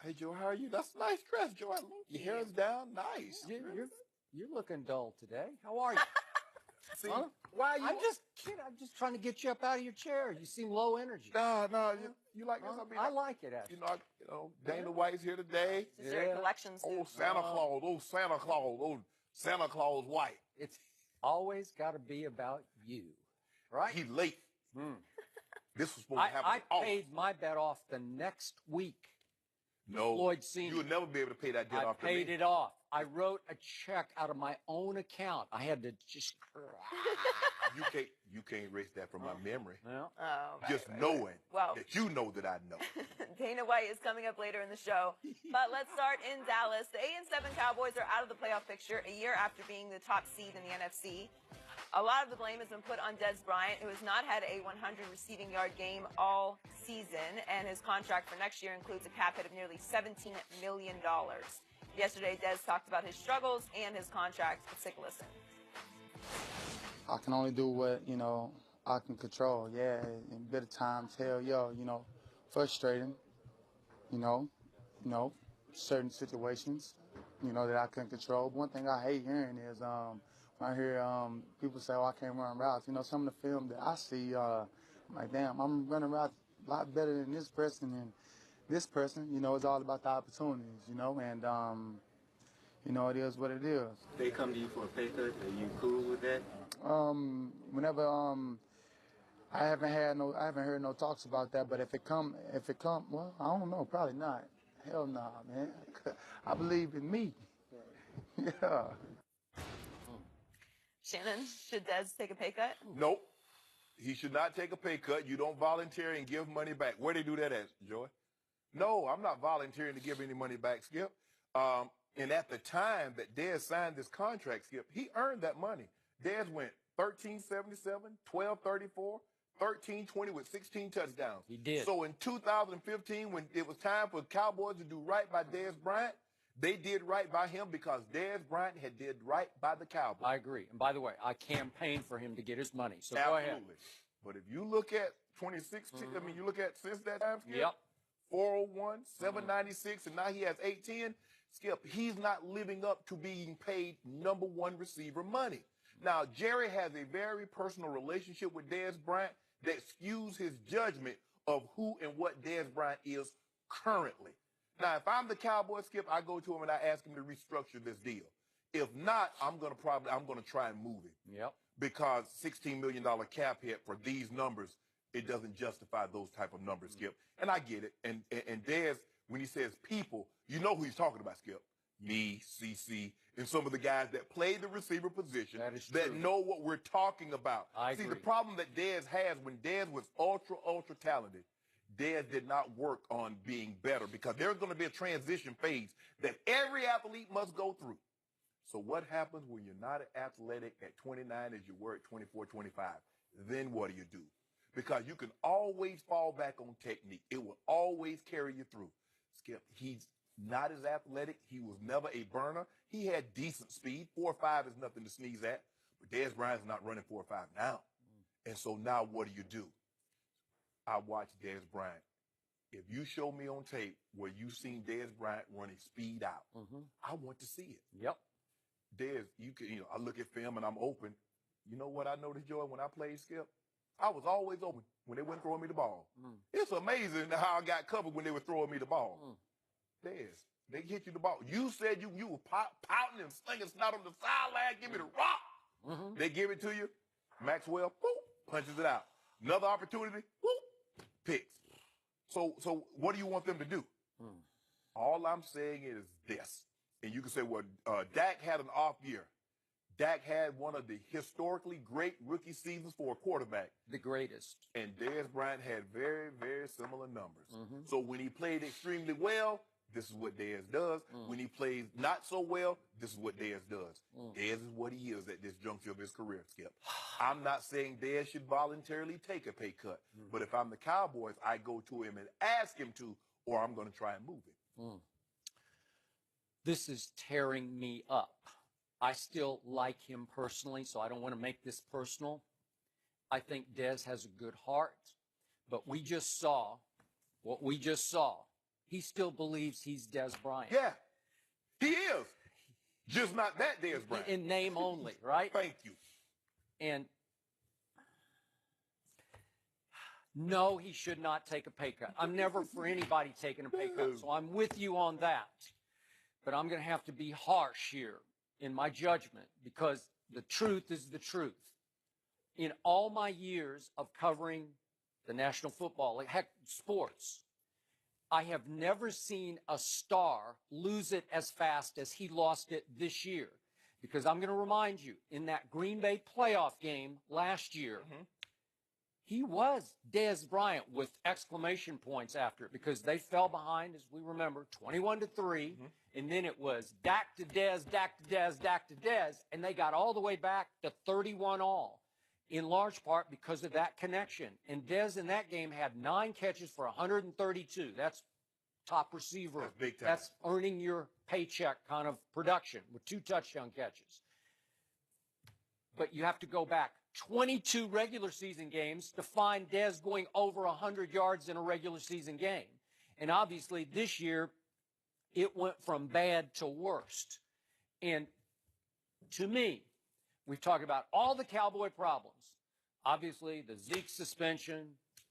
Hey, Joe, how are you? That's a nice dress, Joe. Your hair is down. Nice. You're looking dull today. How are you? See, Huh? why are you? I'm just kidding. I'm just trying to get you up out of your chair. You seem low energy. No, you like this? I like it, actually. Dana White's here today. It's your collection suit. Oh, Santa Claus White. It's always got to be about you, right? He's late. This was supposed to happen. I paid my bet off the next week. No, Floyd Sr. You'll never be able to pay that debt off. I paid it off. I wrote a check out of my own account. I had to just. You can't erase that from my memory. Well, just knowing that you know that I know. Dana White is coming up later in the show. But let's start in Dallas. The 8-7 Cowboys are out of the playoff picture a year after being the top seed in the NFC. A lot of the blame has been put on Dez Bryant, who has not had a 100 receiving yard game all season, and his contract for next year includes a cap hit of nearly $17 million. Yesterday, Dez talked about his struggles and his contract. Let's take a listen. I can only do what, I can control. Yeah, in better times, hell, frustrating, certain situations, that I couldn't control. One thing I hate hearing is when I hear people say, oh, I can't run routes. Some of the film that I see, I'm like, damn, I'm running routes a lot better than this person and this person. It's all about the opportunities, and, it is what it is. They come to you for a pay cut. Are you cool with that? Whenever I haven't heard no talks about that. But if it come, well, I don't know, probably not. Hell nah, man. I believe in me. Yeah. Shannon, should Dez take a pay cut? Nope. He should not take a pay cut. You don't volunteer and give money back. Where they do that at, Joy? No, I'm not volunteering to give any money back, Skip. And at the time that Dez signed this contract, Skip, he earned that money. Dez went 1377, 1234, 1320 with 16 touchdowns. He did. So in 2015, when it was time for the Cowboys to do right by Dez Bryant, they did right by him because Dez Bryant had did right by the Cowboys. I agree. And by the way, I campaigned for him to get his money. So Absolutely. Go ahead. But if you look at 2016, you look at since that time, Skip, yep. 401, 796, and now he has 810. Skip, he's not living up to being paid #1 receiver money. Now, Jerry has a very personal relationship with Dez Bryant that skews his judgment of who and what Dez Bryant is currently. Now, if I'm the Cowboys, Skip, I go to him and I ask him to restructure this deal. If not, I'm going to try and move him. Yep. Because $16 million cap hit for these numbers, it doesn't justify those type of numbers, Skip. And I get it. And Dez, when he says people, you know who he's talking about, Skip. Me, CC, and some of the guys that play the receiver position that know what we're talking about. See, the problem that Dez has when Dez was ultra talented, Dez did not work on being better because there's going to be a transition phase that every athlete must go through. So what happens when you're not athletic at 29 as you were at 24, 25? Then what do you do? Because you can always fall back on technique. It will always carry you through. Skip, he's not as athletic. He was never a burner. He had decent speed. 4.5 is nothing to sneeze at. But Dez Bryant's not running 4.5 now. And so now what do? I watched Dez Bryant. If you show me on tape where you've seen Dez Bryant running speed out, I want to see it. Yep. Dez, I look at film and I'm open. You know what I noticed, Joy, when I played, Skip? I was always open when they weren't throwing me the ball. It's amazing how I got covered when they were throwing me the ball. Dez, they hit you the ball. You said you were pouting and slinging snot on the sideline, give me the rock. They give it to you. Maxwell, whoop, punches it out. Another opportunity, whoop, picks. So what do you want them to do? All I'm saying is this. And you can say, well, Dak had an off year. Dak had one of the historically great rookie seasons for a quarterback. The greatest. And Dez Bryant had very, very similar numbers. So when he played extremely well, this is what Dez does. When he plays not so well, this is what Dez does. Dez is what he is at this juncture of his career, Skip. I'm not saying Dez should voluntarily take a pay cut. But if I'm the Cowboys, I go to him and ask him to, or I'm going to try and move him. This is tearing me up. I still like him personally, so I don't want to make this personal. I think Dez has a good heart, but we just saw what we just saw. he still believes he's Dez Bryant. Yeah, he is. Just not that Dez Bryant. In name only, right? Thank you. And no, he should not take a pay cut. I'm never for anybody taking a pay cut, so I'm with you on that. But I'm going to have to be harsh here in my judgment because the truth is the truth. In all my years of covering the National Football League, heck, sports, I have never seen a star lose it as fast as he lost it this year. Because I'm going to remind you, in that Green Bay playoff game last year, he was Dez Bryant with exclamation points after it because they fell behind, as we remember, 21-3. And then it was Dak to Dez, Dak to Dez, Dak to Dez. And they got all the way back to 31-all, in large part because of that connection. And Dez in that game had 9 catches for 132. That's top receiver. That's big time. That's earning your paycheck kind of production with 2 touchdown catches. But you have to go back 22 regular season games to find Dez going over 100 yards in a regular season game. And obviously this year it went from bad to worst. And to me, we've talked about all the Cowboy problems. Obviously the Zeke suspension,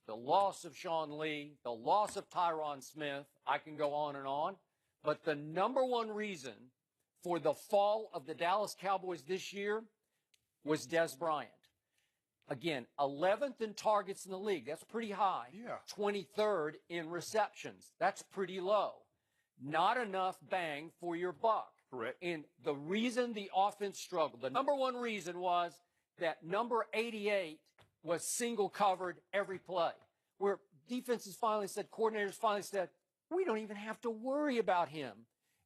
the loss of Sean Lee, the loss of Tyron Smith. I can go on and on. But the number one reason for the fall of the Dallas Cowboys this year was Dez Bryant. Again, 11th in targets in the league. That's pretty high. Yeah. 23rd in receptions. That's pretty low. Not enough bang for your buck. Correct. And the reason the offense struggled, the number one reason was that number 88 was single covered every play. Where defenses finally said, coordinators finally said, we don't even have to worry about him.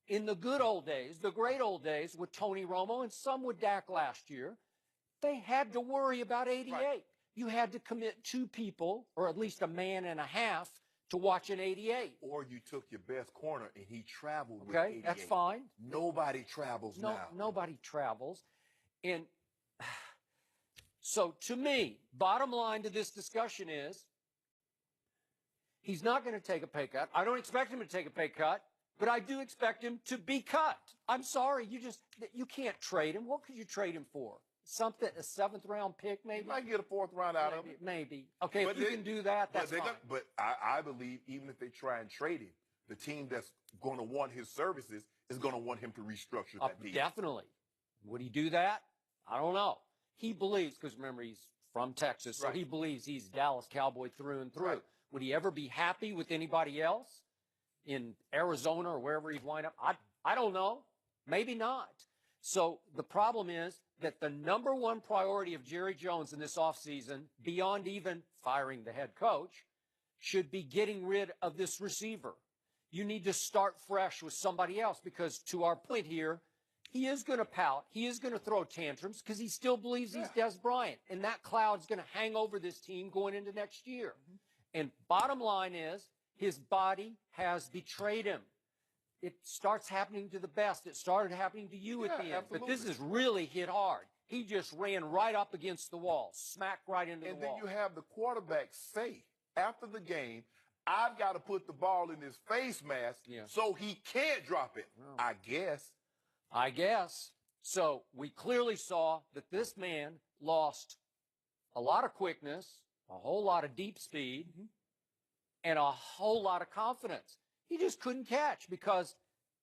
In the good old days, the great old days with Tony Romo and some with Dak last year, they had to worry about 88. Right. You had to commit 2 people, or at least a man and a half, to watch an 88. Or you took your best corner and he traveled with Okay, 88. that's fine. Nobody travels now. Nobody travels. And so to me, bottom line to this discussion is he's not going to take a pay cut. I don't expect him to take a pay cut, but I do expect him to be cut. I'm sorry, you can't trade him. What could you trade him for? Something, a 7th round pick, maybe? You might get a 4th round out of him. Maybe. Okay, But if you can do that, that's fine. But I believe even if they try and trade him, the team that's going to want his services is going to want him to restructure that deal. Definitely. Would he do that? I don't know. He believes, because remember, he's from Texas, so Right. he believes he's Dallas Cowboy through and through. Right. Would he ever be happy with anybody else in Arizona or wherever he'd wind up? I don't know. Maybe not. So the problem is that the number one priority of Jerry Jones in this offseason, beyond even firing the head coach, should be getting rid of this receiver. You need to start fresh with somebody else because, to our point here, he is going to pout. He is going to throw tantrums because he still believes he's Dez Bryant. And that cloud's going to hang over this team going into next year. And bottom line is, his body has betrayed him. It starts happening to the best. It started happening to you at the end. Absolutely. But this is really hit hard. He just ran right up against the wall, smacked right into the And then wall. you have the quarterback say after the game, I've got to put the ball in his face mask so he can't drop it. I guess. So we clearly saw that this man lost a lot of quickness, a whole lot of deep speed, and a whole lot of confidence. He just couldn't catch because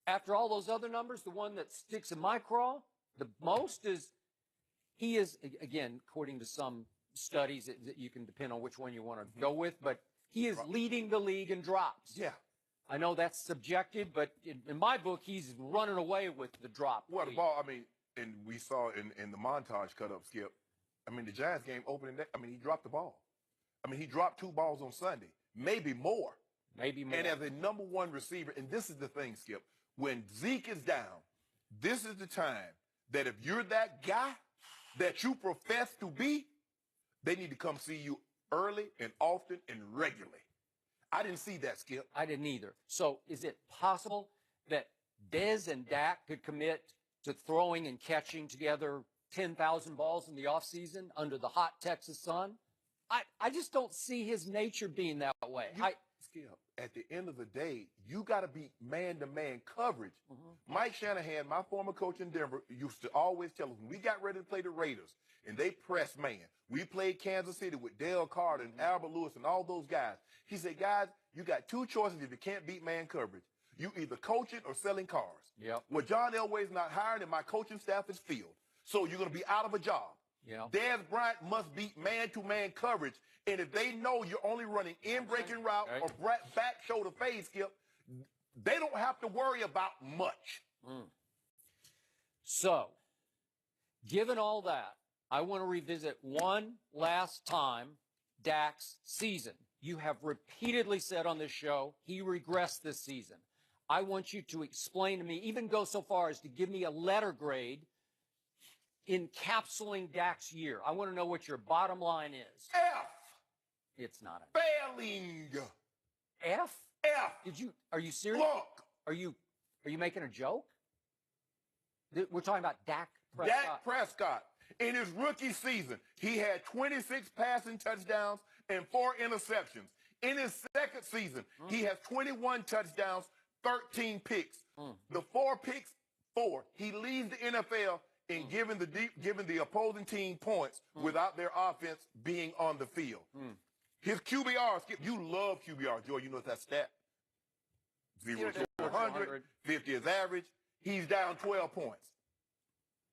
after all those other numbers, the one that sticks in my craw the most is he is, again, according to some studies, that you can depend on which one you want to go with, but he is leading the league in drops. Yeah. I know that's subjective, but in my book, he's running away with the drop. Well, the ball, I mean, and we saw in the montage cut up, Skip, I mean, the Giants game opening day, I mean, he dropped the ball. I mean, he dropped 2 balls on Sunday, maybe more. Maybe more. And as a number 1 receiver, and this is the thing, Skip, when Zeke is down, this is the time that if you're that guy that you profess to be, they need to come see you early and often and regularly. I didn't see that, Skip. I didn't either. So is it possible that Dez and Dak could commit to throwing and catching together 10,000 balls in the offseason under the hot Texas sun? I just don't see his nature being that way. Skip, at the end of the day, you got to be man-to-man coverage. Mike Shanahan, my former coach in Denver, used to always tell us when we got ready to play the Raiders and they pressed man. We played Kansas City with Dale Carter and Albert Lewis and all those guys. He said, guys, you got two choices if you can't beat man coverage. You either coaching or selling cars. Yep. Well, John Elway's not hired and my coaching staff is filled. So you're going to be out of a job. Yeah. Dez Bryant must beat man-to-man coverage. And if they know you're only running in-breaking route or back shoulder fade, Skip, they don't have to worry about much. So, given all that, I want to revisit one last time Dak's season. You have repeatedly said on this show he regressed this season. I want you to explain to me, even go so far as to give me a letter grade encapsulating Dak's year. I want to know what your bottom line is. F. It's not a Failing. F. F. Are you serious? Look. Are you making a joke? We're talking about Dak Prescott. Dak Prescott, in his rookie season, he had 26 passing touchdowns and 4 interceptions. In his second season, he has 21 touchdowns, 13 picks. The 4 picks, 4. He leads the NFL in giving the opposing team points without their offense being on the field. His QBR, Skip, you love QBR, Joy. You know that stat? 0 to 100, 50 is average. He's down 12 points.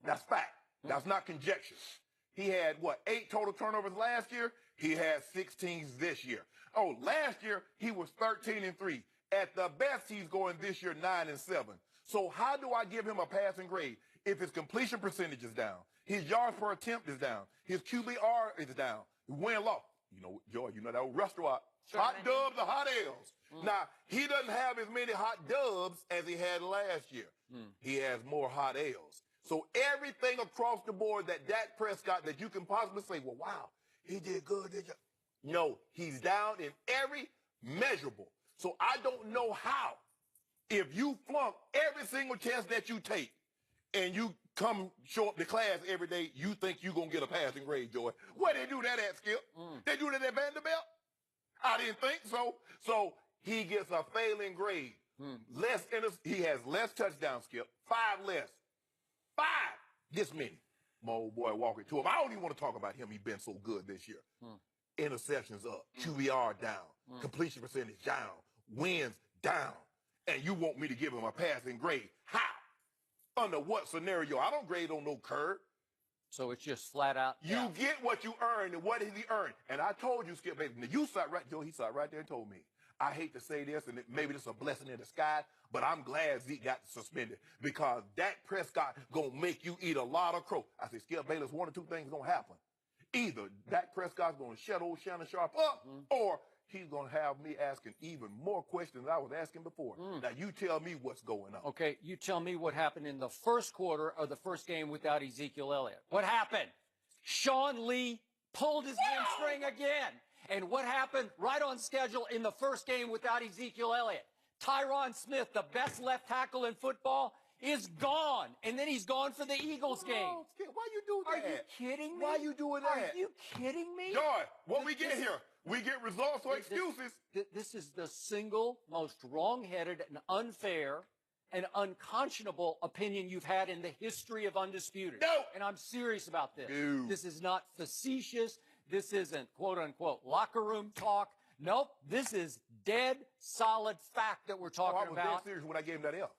That's fact. That's not conjecture. He had, 8 total turnovers last year? He has 16 this year. Oh, last year, he was 13-3. At the best, he's going this year 9-7. So how do I give him a passing grade? If his completion percentage is down, his yards per attempt is down, his QBR is down, win-loss. You know, Joy, you know that old restaurant. Hot dubs or hot L's. Now, he doesn't have as many hot dubs as he had last year. He has more hot L's. So everything across the board that Dak Prescott, that you can possibly say, well, wow, he did good. No, he's down in every measurable. So I don't know how, if you flunk every single test that you take and you come show up to class every day, you think you're going to get a passing grade, Joy. Where they do that at, Skip? They do that at Vanderbilt? I didn't think so. So he gets a failing grade. He has less touchdowns, Skip. 5 less. 5. This many. My old boy walking to him. I don't even want to talk about him. He's been so good this year. Interceptions up. QBR down. Completion percentage down. Wins down. And you want me to give him a passing grade. How? Under what scenario? I don't grade on no curve. So it's just flat out. You get what you earn, and what did he earn? And I told you, Skip, baby, you sat right, Joe, he sat right there and told me. I hate to say this, and maybe this is a blessing in disguise, but I'm glad Zeke got suspended because Dak Prescott gonna make you eat a lot of crow. I said, Skip Bayless, 1 or 2 things gonna happen. Either Dak Prescott's gonna shut old Shannon Sharp up, or he's gonna have me asking even more questions than I was asking before. Now you tell me what's going on. Okay, you tell me what happened in the first quarter of the first game without Ezekiel Elliott. What happened? Sean Lee pulled his hamstring again. And what happened right on schedule in the first game without Ezekiel Elliott? Tyron Smith, the best left tackle in football, is gone. And then he's gone for the Eagles game. Why you do that? Are you kidding me? Why you doing that? Are you kidding me? Joy, what we get here? We get results or excuses. This is the single most wrong-headed and unfair and unconscionable opinion you've had in the history of Undisputed. No. And I'm serious about this. No. This is not facetious. This isn't quote-unquote locker room talk. Nope. This is dead, solid fact that we're talking about. I was dead serious when I gave him that F.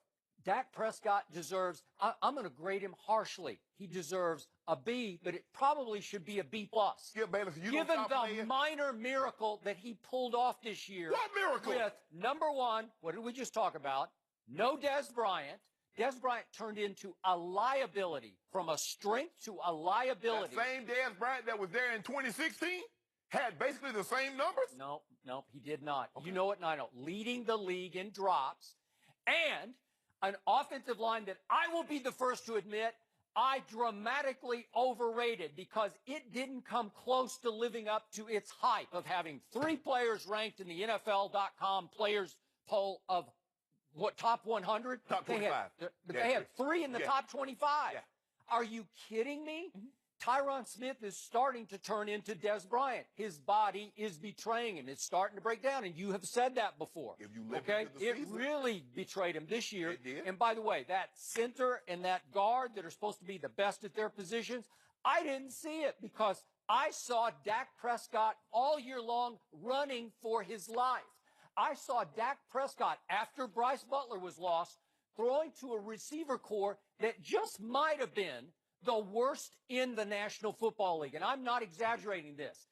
Dak Prescott deserves, I'm going to grade him harshly. He deserves a B, but it probably should be a B+. Skip Bayless, you Given don't stop the playing. minor miracle that he pulled off this year. What miracle? With, number 1, what did we just talk about? No Dez Bryant. Dez Bryant turned into a liability, from a strength to a liability. That same Dez Bryant that was there in 2016 had basically the same numbers? No, he did not. Okay. You know what, Nino? Leading the league in drops, and an offensive line that I will be the first to admit I dramatically overrated because it didn't come close to living up to its hype of having 3 players ranked in the NFL.com players poll of what, top 100? Top 25. They had 3 in the top 25. Yeah. Are you kidding me? Tyron Smith is starting to turn into Dez Bryant. His body is betraying him. It's starting to break down, and you have said that before. If you live okay, into the it season, really betrayed him this year. It did. And by the way, that center and that guard that are supposed to be the best at their positions, I didn't see it because I saw Dak Prescott all year long running for his life. I saw Dak Prescott, after Bryce Butler was lost, throwing to a receiver core that just might have been the worst in the National Football League. And I'm not exaggerating this.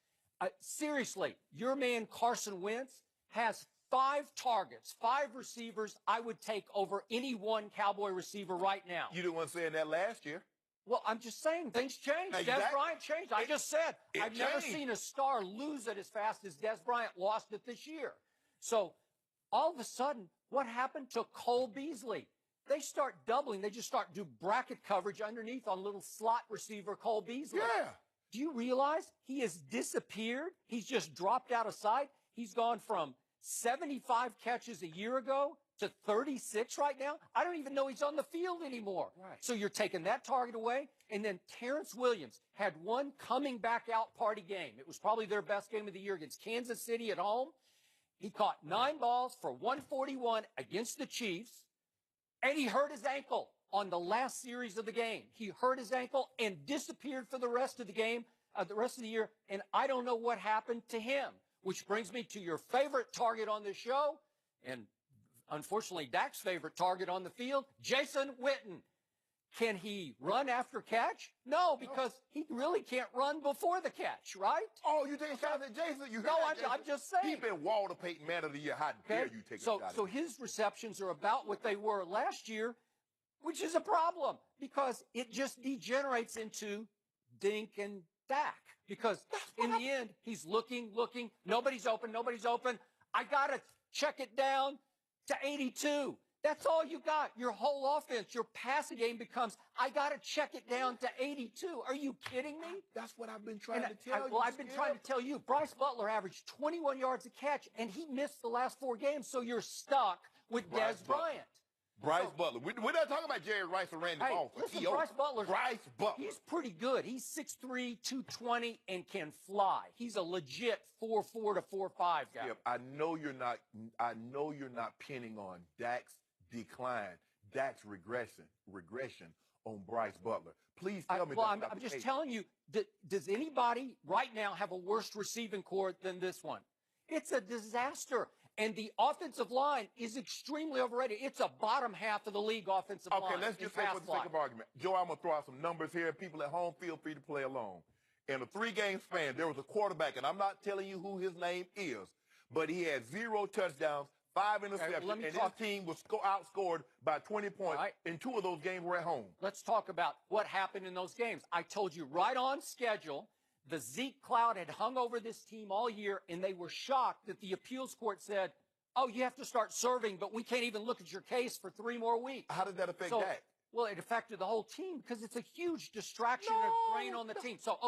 Seriously, your man Carson Wentz has 5 targets, 5 receivers I would take over any one Cowboy receiver right now. You didn't want to say that last year. Well, I'm just saying, things changed. Exactly. Dez Bryant changed. I just said, I've never changed. seen a star lose it as fast as Dez Bryant lost it this year. So all of a sudden, what happened to Cole Beasley? They start doubling. They just start do bracket coverage underneath on little slot receiver Cole Beasley. Yeah. Do you realize he has disappeared? He's just dropped out of sight. He's gone from 75 catches a year ago to 36 right now. I don't even know he's on the field anymore. Right. So you're taking that target away. And then Terrence Williams had one coming back out party game. It was probably their best game of the year against Kansas City at home. He caught 9 balls for 141 against the Chiefs. And he hurt his ankle on the last series of the game. He hurt his ankle and disappeared for the rest of the game, the rest of the year. And I don't know what happened to him, which brings me to your favorite target on the show. And unfortunately, Dak's favorite target on the field, Jason Witten. Can he run after catch? No, because he really can't run before the catch, right? Oh, you take shots at Jason? You No, I'm just saying. He's been Walter Payton Man of the Year. How dare you take a shot at So him? his receptions are about what they were last year, which is a problem because it just degenerates into Dink and Dak. Because in the end, he's looking. Nobody's open. I got to check it down to 82. That's all you got. Your whole offense, your passing game becomes, I got to check it down to 82. Are you kidding me? That's what I've been trying to tell you. Well, I've been trying to tell you. Bryce Butler averaged 21 yards a catch, and he missed the last 4 games, so you're stuck with Bryce Dez Butler. Bryant. Bryce Butler. We're not talking about Jerry Rice or Randy Hey, Moss. listen, Bryce Butler. Bryce Butler. He's pretty good. He's 6'3", 220, and can fly. He's a legit 4'4" to 4'5" guy. Skip, I know you're not pinning on Dak's decline, Dak's regression on Bryce Butler. Please tell me. I'm just telling you, does anybody right now have a worse receiving core than this one? It's a disaster. And the offensive line is extremely overrated. It's a bottom half of the league offensive line. Okay, let's just say for the sake of argument. Joe, I'm going to throw out some numbers here. People at home, feel free to play along. In a 3-game span, there was a quarterback, and I'm not telling you who his name is, but he had 0 touchdowns, 5 interceptions, and his team was outscored by 20 points, and 2 of those games were at home. Let's talk about what happened in those games. I told you right on schedule, the Zeke cloud had hung over this team all year, and they were shocked that the appeals court said, oh, you have to start serving, but we can't even look at your case for 3 more weeks. How did that affect Dak? Well, it affected the whole team because it's a huge distraction and drain on the team. So,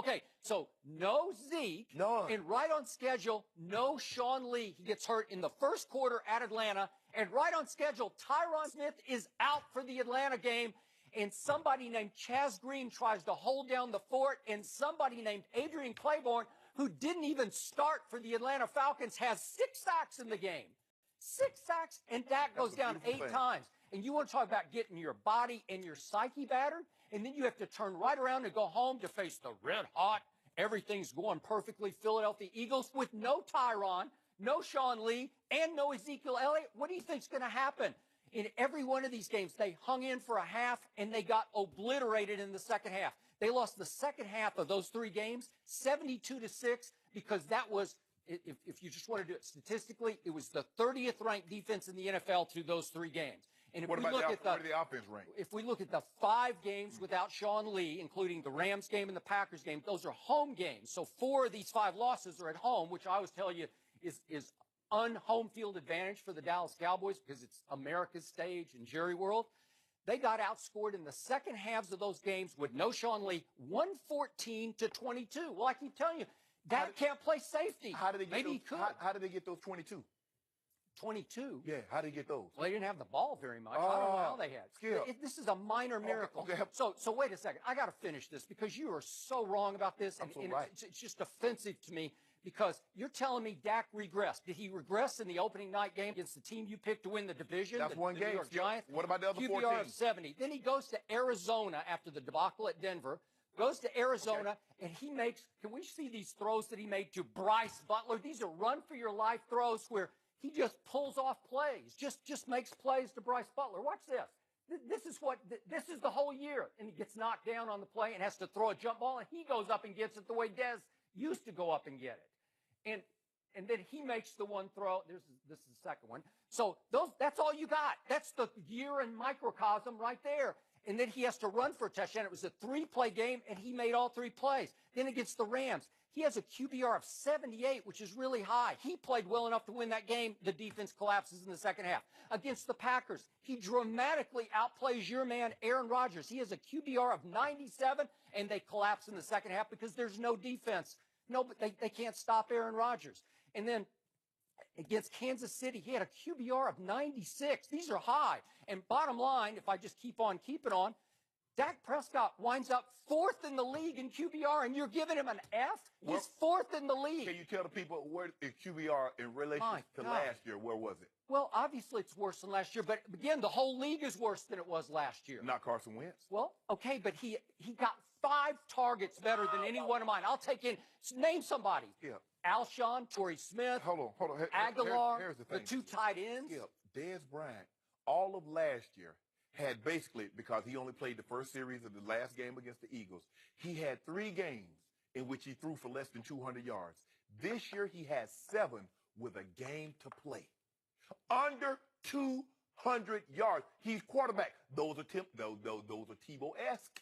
so no Zeke. None. And right on schedule, no Sean Lee. He gets hurt in the first quarter at Atlanta. And right on schedule, Tyron Smith is out for the Atlanta game. And somebody named Chaz Green tries to hold down the fort. And somebody named Adrian Claiborne, who didn't even start for the Atlanta Falcons, has 6 sacks in the game. 6 sacks, and Dak goes down 8 times. And you want to talk about getting your body and your psyche battered, and then you have to turn right around and go home to face the red-hot, everything's going perfectly Philadelphia Eagles with no Tyron, no Sean Lee, and no Ezekiel Elliott. What do you think's going to happen? In every one of these games, they hung in for a half, and they got obliterated in the second half. They lost the second half of those 3 games, 72-6, because that was, if you just want to do it statistically, it was the 30th ranked defense in the NFL through those 3 games. And if what we about look at where did the offense rank? If we look at the 5 games without Sean Lee, including the Rams game and the Packers game, those are home games. So 4 of these 5 losses are at home, which I always tell you is un-home field advantage for the Dallas Cowboys because it's America's stage in Jerry World. They got outscored in the second halves of those games with no Sean Lee, 114-22. Well, I keep telling you, Dak can't play safety. How did they get Maybe those, he could. How did they get those 22? 22. Yeah, how did he get those? Well, they didn't have the ball very much. I don't know how they had. Skip. This is a minor miracle. Okay. So wait a second. I got to finish this because you are so wrong about this. I'm so and right. it's just offensive to me because you're telling me Dak regressed. Did he regress in the opening night game against the team you picked to win the division? That's one the game. New York Skip. Giants? What about the other QBR 14? of 70. Then he goes to Arizona after the debacle at Denver. Goes to Arizona, and he makes, can we see these throws that he made to Bryce Butler? These are run-for-your-life throws where he just pulls off plays, just makes plays to Bryce Butler. Watch this. This is the whole year. And he gets knocked down on the play and has to throw a jump ball, and he goes up and gets it the way Dez used to go up and get it. And then he makes the one throw. This is the second one. So that's all you got. That's the year in microcosm right there. And then he has to run for a touchdown. It was a 3-play game, and he made all 3 plays. Then against the Rams, he has a QBR of 78, which is really high. He played well enough to win that game. The defense collapses in the second half. Against the Packers, he dramatically outplays your man, Aaron Rodgers. He has a QBR of 97, and they collapse in the second half because there's no defense. No, but they can't stop Aaron Rodgers. And then against Kansas City, he had a QBR of 96. These are high. And bottom line, if I just keep on keeping on, Dak Prescott winds up 4th in the league in QBR, and you're giving him an F? Well, He's 4th in the league. Can you tell the people where is QBR in relation to last year? Where was it? Well, obviously it's worse than last year, but again, the whole league is worse than it was last year. Not Carson Wentz. Well, okay, but he got 5 targets better than any one of mine. I'll take in, name somebody. Yeah. Alshon, Torrey Smith, Hold on. Aguilar, Here's the the thing. 2 tight ends. Skip, Dez Bryant, all of last year, had basically, because he only played the first series of the last game against the Eagles, he had 3 games in which he threw for less than 200 yards. This year, he has 7 with a game to play. Under 200 yards. He's quarterback. Those are Tebow-esque.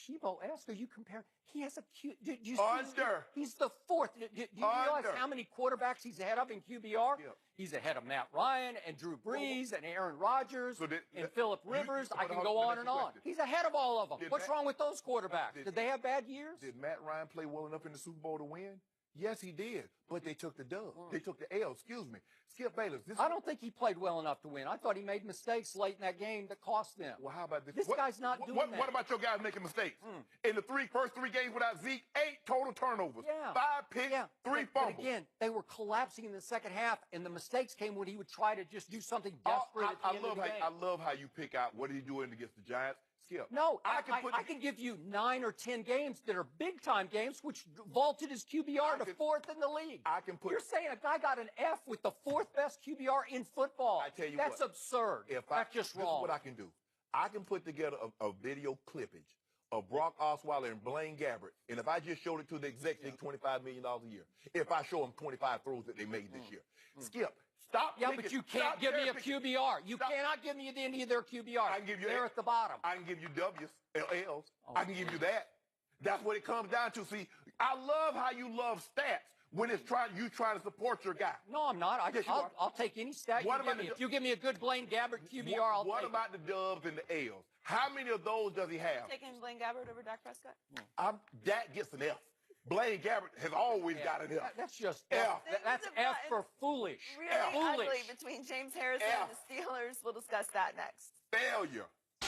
Tebow-esque? Are you comparing? He has a Q. Do you see? Under. He's the 4th. Do you realize Under. how many quarterbacks he's ahead of in QBR? Yeah. He's ahead of Matt Ryan and Drew Brees and Aaron Rodgers and Phillip you- Rivers. I can hold go on, on let and me ask on. you a question. He's ahead of all of them. Did What's Matt- wrong with those quarterbacks? Did- Did they have bad years? Did Matt Ryan play well enough in the Super Bowl to win? Yes, he did. But they took the dub. They took the L. Excuse me. Skip Bayless. I don't think he played well enough to win. I thought he made mistakes late in that game that cost them. Well, how about this? This guy's not doing that. What about your guys making mistakes? In the first three games without Zeke, 8 total turnovers. Yeah. 5 picks, 3 fumbles. But again, they were collapsing in the second half, and the mistakes came when he would try to just do something desperate at the end of the game. I love how you pick out what did he do against the Giants. Skip. No, I can give you 9 or 10 games that are big-time games, which vaulted his QBR to 4th in the league. You're saying a guy got an F with the 4th best QBR in football. I tell you That's what. absurd. That's just This wrong. is what I can do. I can put together a video clippage of Brock Osweiler and Blaine Gabbert, and if I just showed it to the executive, $25 million a year. If I show them 25 throws that they made this year. Skip. Stop. Yeah, but you can't give me a QBR. You cannot give me any of their QBR. I can give you They're at the bottom. I can give you W's, L's. I can give you that. That's what it comes down to. See, I love how you love stats when it's you trying to support your guy. No, I'm not. Yes, you are. I'll take any stat you give me. If you give me a good Blaine Gabbert QBR, I'll take it. What about the Dubs and the L's? How many of those does he have? Taking Blaine Gabbert over Dak Prescott? Dak gets an F. Blaine Gabbert has always got an F. That's just F. That's F for foolish. Really Foolish. ugly between James Harrison and the Steelers. We'll discuss that next. Failure.